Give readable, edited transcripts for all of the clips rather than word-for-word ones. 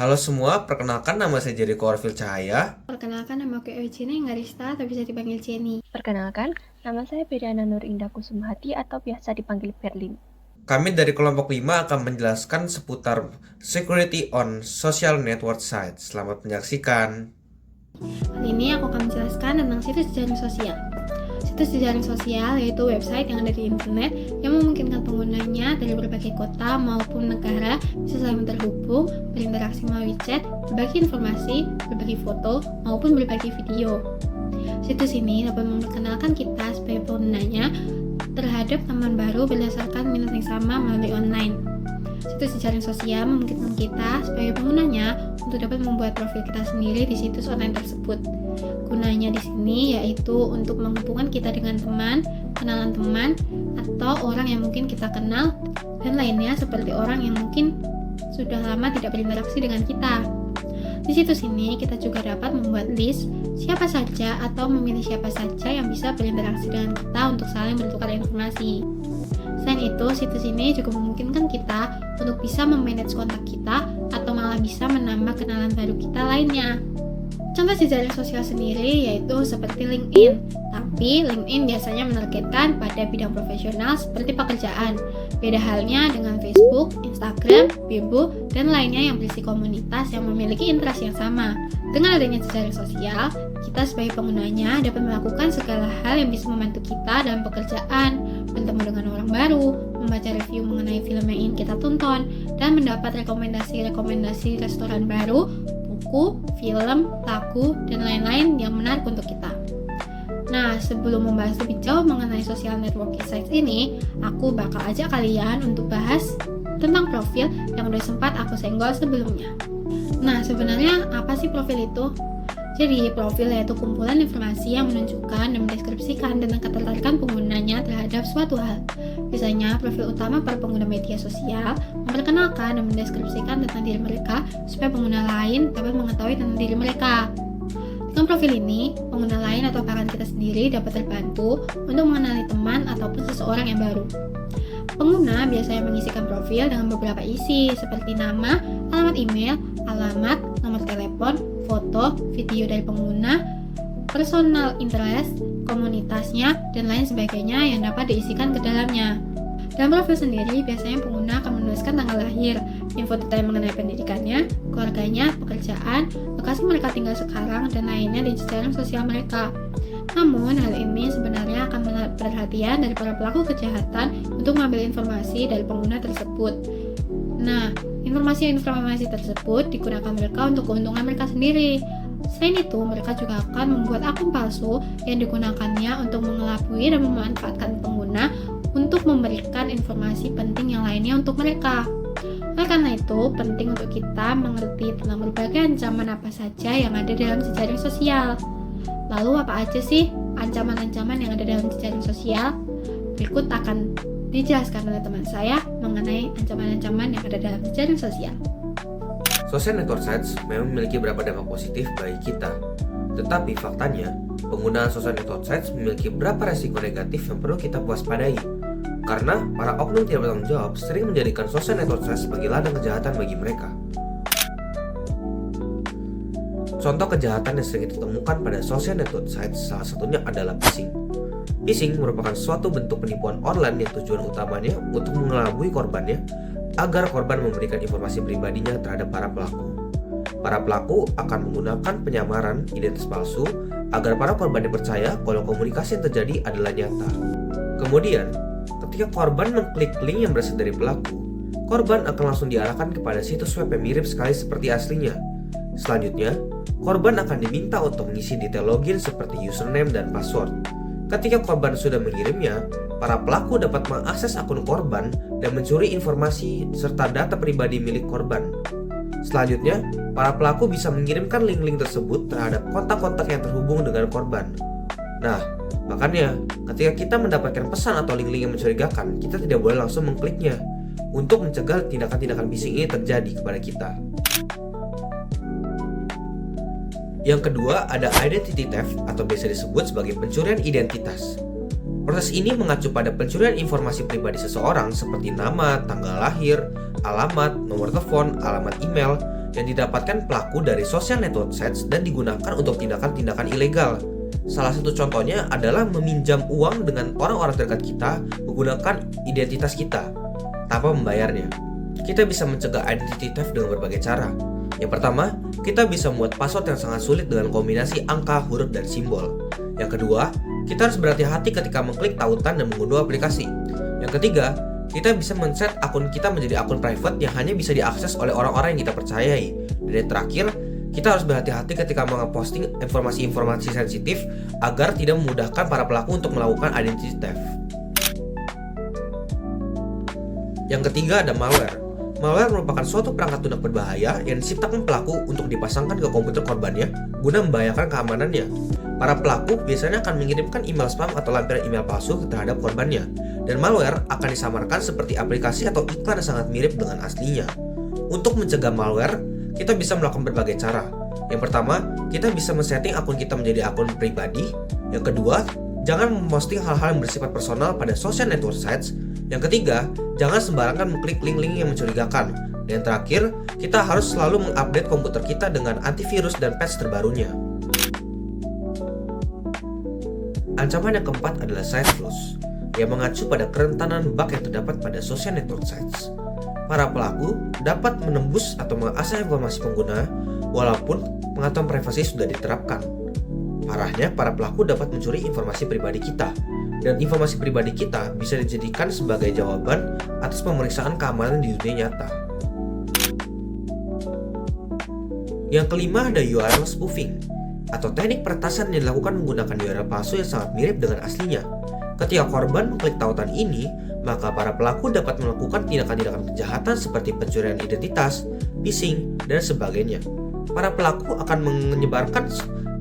Halo semua, perkenalkan nama saya Jericho Arfil Cahaya. Perkenalkan, nama aku Eugenia Ngarista atau bisa dipanggil Jenny. Perkenalkan, nama saya Beriana Nur Indah Kusumhati atau biasa dipanggil Berlin. Kami dari kelompok 5 akan menjelaskan seputar security on social network sites. Selamat menyaksikan. Kali ini aku akan menjelaskan tentang situs jejaring sosial. Situs jejaring sosial yaitu website yang ada di internet yang memungkinkan penggunanya dari berbagai kota maupun negara bisa saling terhubung, berinteraksi melalui chat, berbagi informasi, berbagi foto, maupun berbagi video. Situs ini dapat memperkenalkan kita sebagai penggunanya terhadap teman baru berdasarkan minat yang sama melalui online. Situs jejaring sosial memungkinkan kita sebagai penggunanya untuk dapat membuat profil kita sendiri di situs online tersebut. Gunanya di sini yaitu untuk menghubungkan kita dengan teman, kenalan teman, atau orang yang mungkin kita kenal, dan lainnya seperti orang yang mungkin sudah lama tidak berinteraksi dengan kita. Di situs ini kita juga dapat membuat list siapa saja atau memilih siapa saja yang bisa berinteraksi dengan kita untuk saling bertukar informasi. Selain itu, situs ini juga memungkinkan kita untuk bisa memanage kontak kita atau malah bisa menambah kenalan baru kita lainnya. Contoh jejaring sosial sendiri yaitu seperti LinkedIn, tapi LinkedIn biasanya menargetkan pada bidang profesional seperti pekerjaan. Beda halnya dengan Facebook, Instagram, Bebo, dan lainnya yang berisi komunitas yang memiliki interest yang sama. Dengan adanya jejaring sosial, kita sebagai penggunanya dapat melakukan segala hal yang bisa membantu kita dalam pekerjaan, bertemu dengan orang baru, membaca review mengenai film yang ingin kita tonton, dan mendapat rekomendasi-rekomendasi restoran baru, buku, film, lagu, dan lain-lain yang menarik untuk kita. Nah, sebelum membahas lebih jauh mengenai social networking sites ini, aku bakal ajak kalian untuk bahas tentang profil yang udah sempat aku senggol sebelumnya. Nah, sebenarnya apa sih profil itu? Jadi, profil yaitu kumpulan informasi yang menunjukkan dan mendeskripsikan tentang ketertarikan penggunanya terhadap suatu hal. Biasanya, profil utama para pengguna media sosial memperkenalkan dan mendeskripsikan tentang diri mereka supaya pengguna lain dapat mengetahui tentang diri mereka. Dengan profil ini, pengguna lain atau bahkan kita sendiri dapat terbantu untuk mengenali teman ataupun seseorang yang baru. Pengguna biasanya mengisikan profil dengan beberapa isi seperti nama, alamat email, alamat, nomor telepon, foto, video dari pengguna, personal interest, komunitasnya, dan lain sebagainya yang dapat diisikan ke dalamnya. Dalam profil sendiri, biasanya pengguna akan menuliskan tanggal lahir, info detail mengenai pendidikannya, keluarganya, pekerjaan, lokasi mereka tinggal sekarang, dan lainnya di jejaring sosial mereka. Namun, hal ini sebenarnya akan menarik perhatian dari para pelaku kejahatan untuk mengambil informasi dari pengguna tersebut. Nah, informasi tersebut digunakan mereka untuk keuntungan mereka sendiri. Selain itu, mereka juga akan membuat akun palsu yang digunakannya untuk mengelabui dan memanfaatkan pengguna untuk memberikan informasi penting yang lainnya untuk mereka. Oleh karena itu, penting untuk kita mengerti tentang berbagai ancaman apa saja yang ada dalam jejaring sosial. Lalu apa aja sih ancaman-ancaman yang ada dalam jejaring sosial? Berikut akan dijelaskan oleh teman saya mengenai ancaman-ancaman yang ada dalam jejaring sosial. Social network sites memang memiliki beberapa dampak positif bagi kita. Tetapi faktanya, penggunaan social network sites memiliki beberapa resiko negatif yang perlu kita waspadai. Karena para oknum tidak bertanggung jawab sering menjadikan social network sites sebagai ladang kejahatan bagi mereka. Contoh kejahatan yang sering ditemukan pada social network sites salah satunya adalah phishing. Phishing merupakan suatu bentuk penipuan online yang tujuan utamanya untuk mengelabui korbannya agar korban memberikan informasi pribadinya terhadap para pelaku. Para pelaku akan menggunakan penyamaran identitas palsu agar para korbannya percaya kalau komunikasi yang terjadi adalah nyata. Kemudian, ketika korban mengklik link yang berasal dari pelaku, korban akan langsung diarahkan kepada situs web yang mirip sekali seperti aslinya. Selanjutnya, korban akan diminta untuk mengisi detail login seperti username dan password. Ketika korban sudah mengirimnya, para pelaku dapat mengakses akun korban dan mencuri informasi serta data pribadi milik korban. Selanjutnya, para pelaku bisa mengirimkan link-link tersebut terhadap kontak-kontak yang terhubung dengan korban. Nah, makanya ketika kita mendapatkan pesan atau link-link yang mencurigakan, kita tidak boleh langsung mengkliknya untuk mencegah tindakan-tindakan phishing ini terjadi kepada kita. Yang kedua, ada identity theft atau biasa disebut sebagai pencurian identitas. Proses ini mengacu pada pencurian informasi pribadi seseorang seperti nama, tanggal lahir, alamat, nomor telepon, alamat email, yang didapatkan pelaku dari social network sites dan digunakan untuk tindakan-tindakan ilegal. Salah satu contohnya adalah meminjam uang dengan orang-orang terdekat kita menggunakan identitas kita tanpa membayarnya. Kita bisa mencegah identity theft dengan berbagai cara. Yang pertama, kita bisa membuat password yang sangat sulit dengan kombinasi angka, huruf, dan simbol. Yang kedua, kita harus berhati-hati ketika mengklik tautan dan mengunduh aplikasi. Yang ketiga, kita bisa men-set akun kita menjadi akun private yang hanya bisa diakses oleh orang-orang yang kita percayai. Dan yang terakhir, kita harus berhati-hati ketika memposting informasi-informasi sensitif agar tidak memudahkan para pelaku untuk melakukan identity theft. Yang ketiga ada malware. Malware merupakan suatu perangkat lunak berbahaya yang diciptakan pelaku untuk dipasangkan ke komputer korbannya guna membahayakan keamanannya. Para pelaku biasanya akan mengirimkan email spam atau lampiran email palsu terhadap korbannya, dan malware akan disamarkan seperti aplikasi atau iklan yang sangat mirip dengan aslinya. Untuk mencegah malware, kita bisa melakukan berbagai cara. Yang pertama, kita bisa men-setting akun kita menjadi akun pribadi. Yang kedua, jangan memposting hal-hal yang bersifat personal pada social network sites. Yang ketiga, jangan sembarangan mengklik link-link yang mencurigakan. Dan yang terakhir, kita harus selalu mengupdate komputer kita dengan antivirus dan patch terbarunya. Ancaman yang keempat adalah site flush, yang mengacu pada kerentanan bug yang terdapat pada social network sites. Para pelaku dapat menembus atau mengakses informasi pengguna walaupun pengaturan privasi sudah diterapkan. Parahnya, para pelaku dapat mencuri informasi pribadi kita, dan informasi pribadi kita bisa dijadikan sebagai jawaban atas pemeriksaan keamanan di dunia nyata. Yang kelima ada URL spoofing, atau teknik peretasan yang dilakukan menggunakan URL palsu yang sangat mirip dengan aslinya. Ketika korban mengklik tautan ini, maka para pelaku dapat melakukan tindakan-tindakan kejahatan seperti pencurian identitas, phishing, dan sebagainya. Para pelaku akan menyebarkan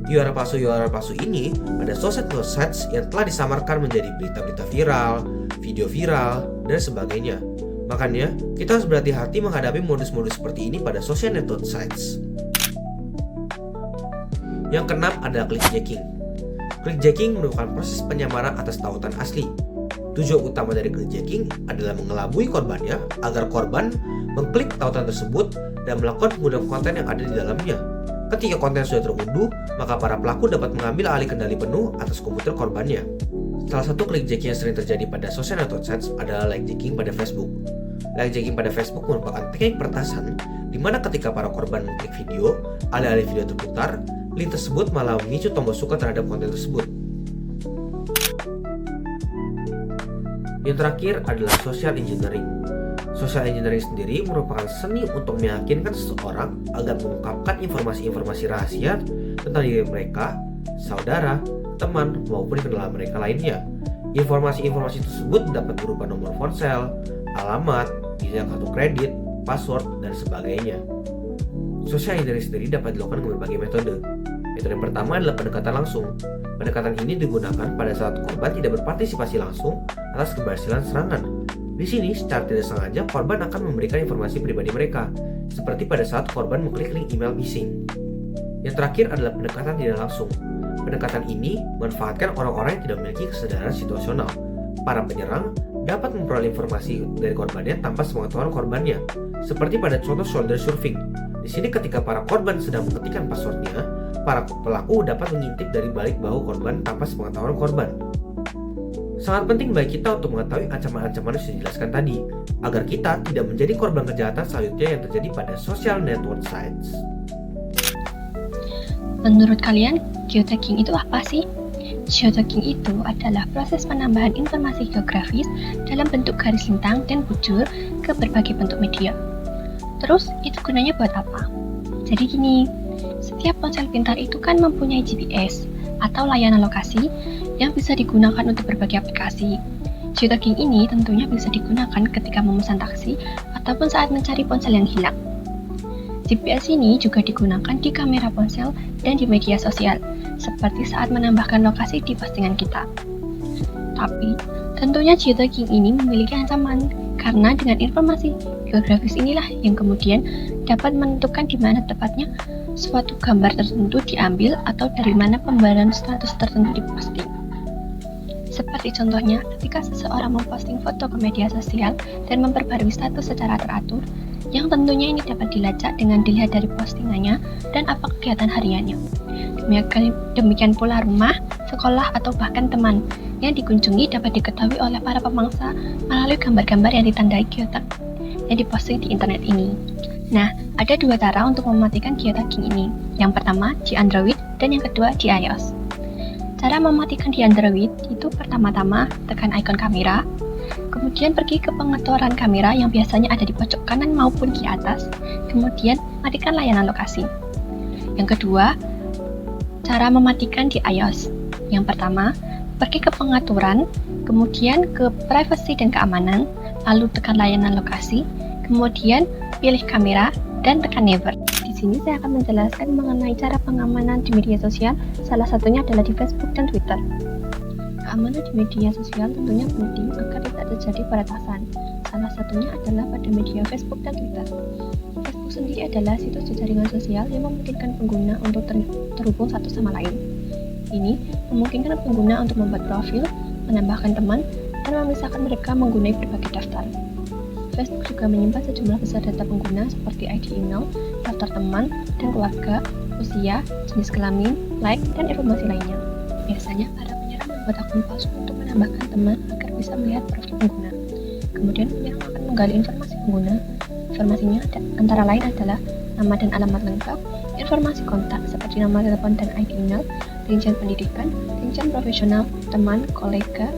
URL palsu ini pada social network sites yang telah disamarkan menjadi berita-berita viral, video viral, dan sebagainya. Makanya, kita harus berhati-hati menghadapi modus-modus seperti ini pada social network sites. Yang keenam adalah clickjacking. Clickjacking merupakan proses penyamaran atas tautan asli. Tujuan utama dari clickjacking adalah mengelabui korbannya agar korban mengklik tautan tersebut dan melakukan penggunaan konten yang ada di dalamnya. Ketika konten sudah terunduh, maka para pelaku dapat mengambil alih kendali penuh atas komputer korbannya. Salah satu clickjacking yang sering terjadi pada social network sites adalah likejacking pada Facebook. Likejacking pada Facebook merupakan teknik peretasan di mana ketika para korban mengklik video, alih-alih video terputar, link tersebut malah memicu tombol suka terhadap konten tersebut. Yang terakhir adalah social engineering. Social engineering sendiri merupakan seni untuk meyakinkan seseorang agar mengungkapkan informasi-informasi rahasia tentang diri mereka, saudara, teman, maupun kenalan mereka lainnya. Informasi-informasi tersebut dapat berupa nomor ponsel, alamat, detail kartu kredit, password, dan sebagainya. Social engineering sendiri dapat dilakukan dengan berbagai metode. Metode yang pertama adalah pendekatan langsung. Pendekatan ini digunakan pada saat korban tidak berpartisipasi langsung atas keberhasilan serangan. Di sini, secara tidak sengaja, korban akan memberikan informasi pribadi mereka, seperti pada saat korban mengklik link email phishing. Yang terakhir adalah pendekatan tidak langsung. Pendekatan ini memanfaatkan orang-orang yang tidak memiliki kesadaran situasional. Para penyerang dapat memperoleh informasi dari korbannya tanpa sepengetahuan korbannya, seperti pada contoh shoulder surfing. Di sini ketika para korban sedang mengetikkan passwordnya, para pelaku dapat mengintip dari balik bahu korban tanpa sepengetahuan korban. Sangat penting bagi kita untuk mengetahui ancaman-ancaman yang sudah dijelaskan tadi, agar kita tidak menjadi korban kejahatan selanjutnya yang terjadi pada social network sites. Menurut kalian, geotagging itu apa sih? Geotagging itu adalah proses penambahan informasi geografis dalam bentuk garis lintang dan bujur ke berbagai bentuk media. Terus, itu gunanya buat apa? Jadi gini, setiap ponsel pintar itu kan mempunyai GPS atau layanan lokasi yang bisa digunakan untuk berbagai aplikasi. Geotagging ini tentunya bisa digunakan ketika memesan taksi ataupun saat mencari ponsel yang hilang. GPS ini juga digunakan di kamera ponsel dan di media sosial, seperti saat menambahkan lokasi di postingan kita. Tapi, tentunya geotagging ini memiliki ancaman, karena dengan informasi geografis inilah yang kemudian dapat menentukan di mana tepatnya suatu gambar tertentu diambil atau dari mana pembaruan status tertentu diposting. Seperti contohnya, ketika seseorang memposting foto ke media sosial dan memperbarui status secara teratur, yang tentunya ini dapat dilacak dengan dilihat dari postingannya dan apa kegiatan hariannya. Demikian pula rumah, sekolah, atau bahkan teman yang dikunjungi dapat diketahui oleh para pemangsa melalui gambar-gambar yang ditandai geotag yang diposting di internet ini. Nah, ada dua cara untuk mematikan geotagging ini. Yang pertama di Android dan yang kedua di iOS. Cara mematikan di Android itu pertama-tama tekan ikon kamera, kemudian pergi ke pengaturan kamera yang biasanya ada di pojok kanan maupun di atas, kemudian matikan layanan lokasi. Yang kedua, cara mematikan di iOS. Yang pertama, pergi ke pengaturan, kemudian ke privacy dan keamanan, lalu tekan layanan lokasi, kemudian pilih kamera dan tekan never. Di sini saya akan menjelaskan mengenai cara pengamanan di media sosial, salah satunya adalah di Facebook dan Twitter. Keamanan di media sosial tentunya penting agar tidak terjadi peretasan. Salah satunya adalah pada media Facebook dan Twitter. Facebook sendiri adalah situs jaringan sosial yang memungkinkan pengguna untuk terhubung satu sama lain. Ini memungkinkan pengguna untuk membuat profil, menambahkan teman, dan memisahkan mereka menggunakan berbagai daftar. Facebook juga menyimpan sejumlah besar data pengguna seperti ID email, daftar teman dan keluarga, usia, jenis kelamin, like, dan informasi lainnya. Biasanya para penyerang membuat akun palsu untuk menambahkan teman agar bisa melihat profil pengguna. Kemudian penyerang akan menggali informasi pengguna. Informasinya antara lain adalah nama dan alamat lengkap, informasi kontak seperti nama telepon dan ID email, rincian pendidikan, rincian profesional, teman, kolega,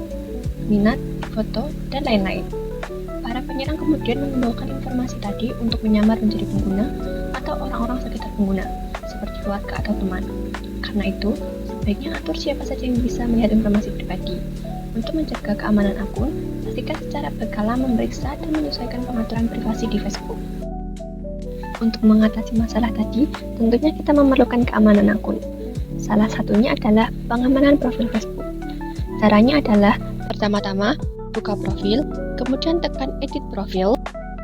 minat, foto, dan lain-lain. Para penyerang kemudian menggunakan informasi tadi untuk menyamar menjadi pengguna atau orang-orang sekitar pengguna, seperti keluarga atau teman. Karena itu, sebaiknya atur siapa saja yang bisa melihat informasi pribadi. Untuk mencegah keamanan akun, pastikan secara berkala memeriksa dan menyesuaikan pengaturan privasi di Facebook. Untuk mengatasi masalah tadi, tentunya kita memerlukan keamanan akun. Salah satunya adalah pengamanan profil Facebook. Caranya adalah pertama-tama, buka profil, kemudian tekan edit profil.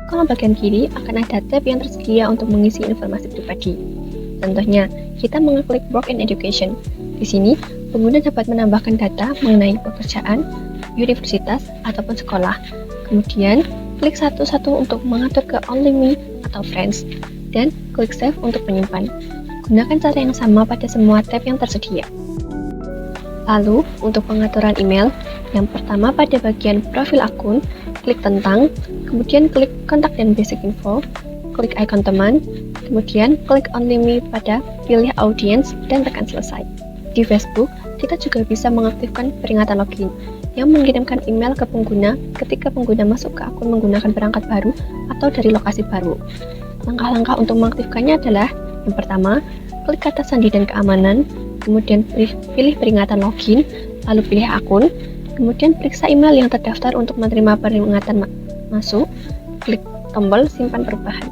Kolom bagian kiri akan ada tab yang tersedia untuk mengisi informasi pribadi. Contohnya, kita mengeklik Work and Education. Di sini, pengguna dapat menambahkan data mengenai pekerjaan, universitas, ataupun sekolah. Kemudian, klik satu-satu untuk mengatur ke Only Me atau Friends, dan klik Save untuk menyimpan. Gunakan cara yang sama pada semua tab yang tersedia. Lalu, untuk pengaturan email, yang pertama pada bagian profil akun, klik tentang, kemudian klik kontak dan basic info, klik ikon teman, kemudian klik Only Me pada pilih audience dan tekan selesai. Di Facebook, kita juga bisa mengaktifkan peringatan login yang mengirimkan email ke pengguna ketika pengguna masuk ke akun menggunakan perangkat baru atau dari lokasi baru. Langkah-langkah untuk mengaktifkannya adalah yang pertama, klik kata sandi dan keamanan, kemudian pilih peringatan login, lalu pilih akun, kemudian periksa email yang terdaftar untuk menerima peringatan masuk, klik tombol simpan perubahan.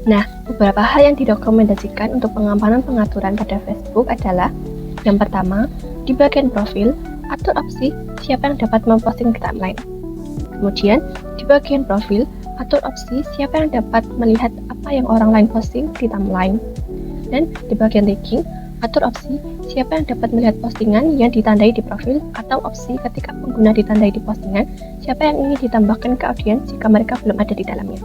Nah, beberapa hal yang direkomendasikan untuk pengamanan pengaturan pada Facebook adalah yang pertama, di bagian profil, atur opsi siapa yang dapat memposting ke timeline. Kemudian, di bagian profil, atur opsi siapa yang dapat melihat apa yang orang lain posting di timeline. Dan di bagian tagging, atur opsi siapa yang dapat melihat postingan yang ditandai di profil atau opsi ketika pengguna ditandai di postingan, siapa yang ingin ditambahkan ke audiens jika mereka belum ada di dalamnya.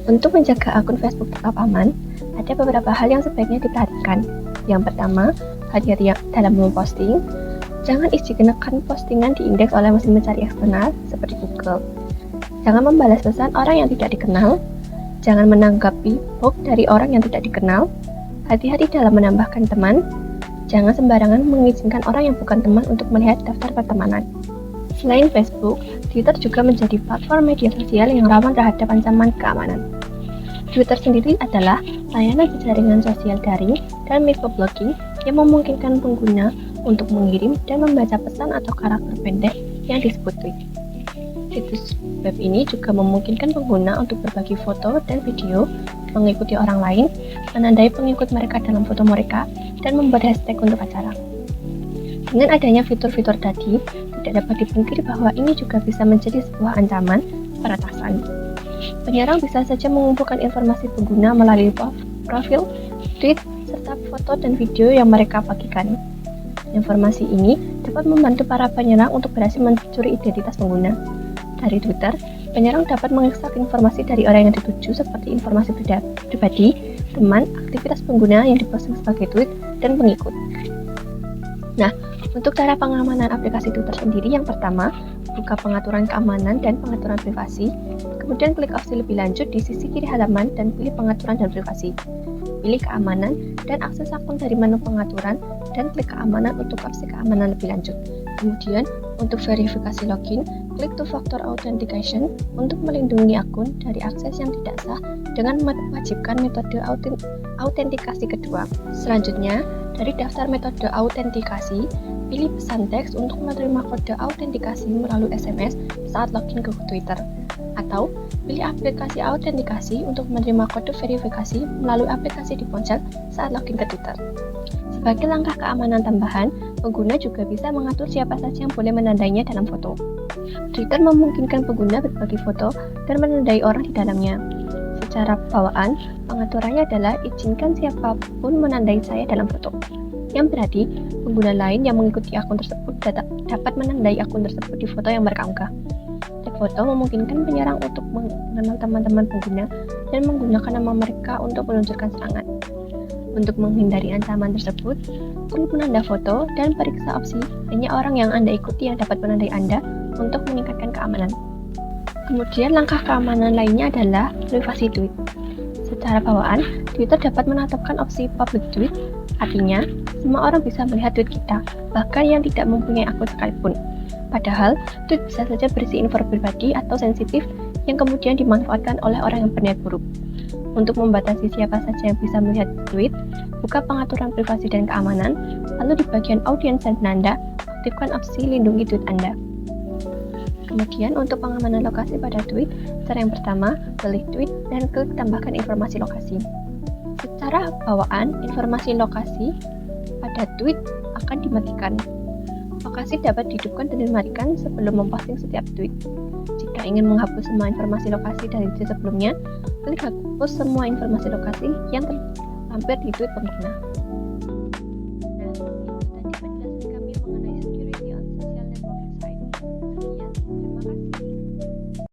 Untuk menjaga akun Facebook tetap aman, ada beberapa hal yang sebaiknya diperhatikan. Yang pertama, hati-hati dalam memposting. Jangan gunakan postingan diindeks oleh mesin pencari eksternal seperti Google. Jangan membalas pesan orang yang tidak dikenal. Jangan menanggapi post dari orang yang tidak dikenal. Hati-hati dalam menambahkan teman. Jangan sembarangan mengizinkan orang yang bukan teman untuk melihat daftar pertemanan. Selain Facebook, Twitter juga menjadi platform media sosial yang rawan terhadap ancaman keamanan. Twitter sendiri adalah layanan jaringan sosial daring dan microblogging yang memungkinkan pengguna untuk mengirim dan membaca pesan atau karakter pendek yang disebut tweet. Situs web ini juga memungkinkan pengguna untuk berbagi foto dan video, mengikuti orang lain, menandai pengikut mereka dalam foto mereka, dan membuat hashtag untuk acara. Dengan adanya fitur-fitur tadi, tidak dapat dipungkiri bahwa ini juga bisa menjadi sebuah ancaman peretasan. Penyerang bisa saja mengumpulkan informasi pengguna melalui profil, tweet, serta foto dan video yang mereka bagikan. Informasi ini dapat membantu para penyerang untuk berhasil mencuri identitas pengguna. Dari Twitter, Penyerang dapat mengekstrak informasi dari orang yang dituju seperti informasi pribadi, teman, aktivitas pengguna yang diposting sebagai tweet, dan pengikut. Nah, untuk cara pengamanan aplikasi Twitter sendiri, yang pertama, buka pengaturan keamanan dan pengaturan privasi, kemudian klik opsi lebih lanjut di sisi kiri halaman dan pilih pengaturan dan privasi. Pilih keamanan dan akses akun dari menu pengaturan dan klik keamanan untuk opsi keamanan lebih lanjut. Kemudian, untuk verifikasi login, klik two-factor authentication untuk melindungi akun dari akses yang tidak sah dengan mewajibkan metode autentikasi kedua. Selanjutnya, dari daftar metode autentikasi, pilih pesan teks untuk menerima kode autentikasi melalui SMS saat login ke Twitter. Atau, pilih aplikasi autentikasi untuk menerima kode verifikasi melalui aplikasi di ponsel saat login ke Twitter. Sebagai langkah keamanan tambahan, pengguna juga bisa mengatur siapa saja yang boleh menandainya dalam foto. Twitter memungkinkan pengguna berbagi foto dan menandai orang di dalamnya. Secara bawaan, pengaturannya adalah izinkan siapapun menandai saya dalam foto. Yang berarti, pengguna lain yang mengikuti akun tersebut dapat menandai akun tersebut di foto yang mereka unggah. Tag foto memungkinkan penyerang untuk mengenal teman-teman pengguna dan menggunakan nama mereka untuk meluncurkan serangan. Untuk menghindari ancaman tersebut, klik menanda foto dan periksa opsi hanya orang yang Anda ikuti yang dapat menandai Anda untuk meningkatkan keamanan. Kemudian langkah keamanan lainnya adalah privasi tweet. Secara bawaan, Twitter dapat menetapkan opsi public tweet, artinya semua orang bisa melihat tweet kita, bahkan yang tidak mempunyai akun sekalipun. Padahal, tweet bisa saja berisi info pribadi atau sensitif yang kemudian dimanfaatkan oleh orang yang berniat buruk. Untuk membatasi siapa saja yang bisa melihat tweet, buka pengaturan privasi dan keamanan, lalu di bagian audiens dan penanda, aktifkan opsi lindungi tweet Anda. Kemudian untuk pengamanan lokasi pada tweet, cara yang pertama, pilih tweet dan klik tambahkan informasi lokasi. Secara bawaan, informasi lokasi pada tweet akan dimatikan. Lokasi dapat dihidupkan dan dimatikan sebelum memposting setiap tweet. Jika ingin menghapus semua informasi lokasi dari tweet sebelumnya, klik hapus semua informasi lokasi yang terlampir di tweet pengguna.